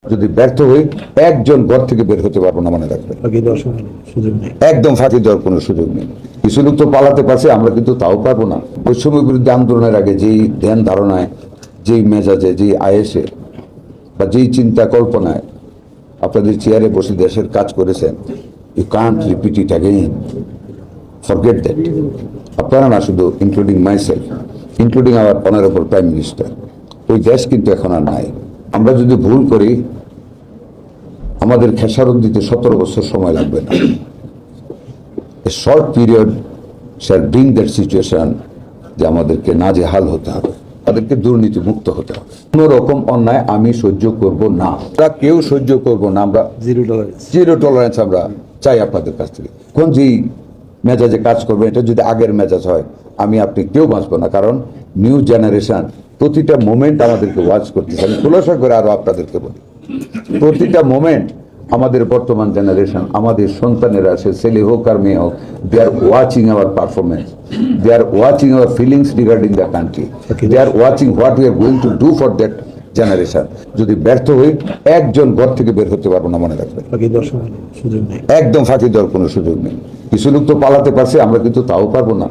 যদি ব্যর্থ হই একজন ঘর থেকে বের হতে পারবো না, মনে রাখবেন। একদম ফাঁকি দেওয়ার কোনো সুযোগ নেই। কিছু লোক তো পালাতে পারছে, আমরা কিন্তু তাও পারবো না। বৈষম্য বিরুদ্ধে আন্দোলনের আগে যেই ধ্যান ধারণায়, যেই মেজাজে, যেই আয়েসে বা যেই চিন্তা কল্পনায় আপনাদের চেয়ারে বসে দেশের কাজ করেছেন, you can't repeat it again. Forget that. আপনারা না শুধু, including myself, including our honourable prime minister, ওই দেশ কিন্তু এখন আর নাই। আমরা যদি ভুল করি, আমাদের খেসারত দিতে 17 বছর সময় লাগবে না। A short period shall bring that situation, যে আমাদেরকে নাজেহাল হতে হবে, তাদেরকে দুর্নীতি মুক্ত হতে হবে। কোন রকম অন্যায় আমি সহ্য করব না, আমরা কেউ সহ্য করব না। আমরা জিরো টলারেন্স আমরা চাই আপনাদের কাছ থেকে। কোন যেই মেজাজে কাজ করবে, এটা যদি আগের মেজাজ হয়, আমি আপনি কেউ বাঁচবো না। কারণ নিউ জেনারেশন প্রতিটা মোমেন্ট আমাদেরকে ওয়াচ করতেছে। আমি খোলাসা করে আরো আপনাদেরকে বলি, প্রতিটা মোমেন্ট আমাদের বর্তমান জেনারেশন, আমাদের সন্তানেরা, সে ছেলে হোক আর মেয়ে হোক, they are watching our performance, they are watching our feelings regarding the country, they are watching what we are going to do for that generation. যদি ব্যর্থ হই একজন ঘর থেকে বের হতে পারবো না, মনে রাখবেন। একদম ফাঁকি দেওয়ার কোনো সুযোগ নেই। কিছু লোক তো পালাতে পারছে, আমরা কিন্তু তাও পারবো না।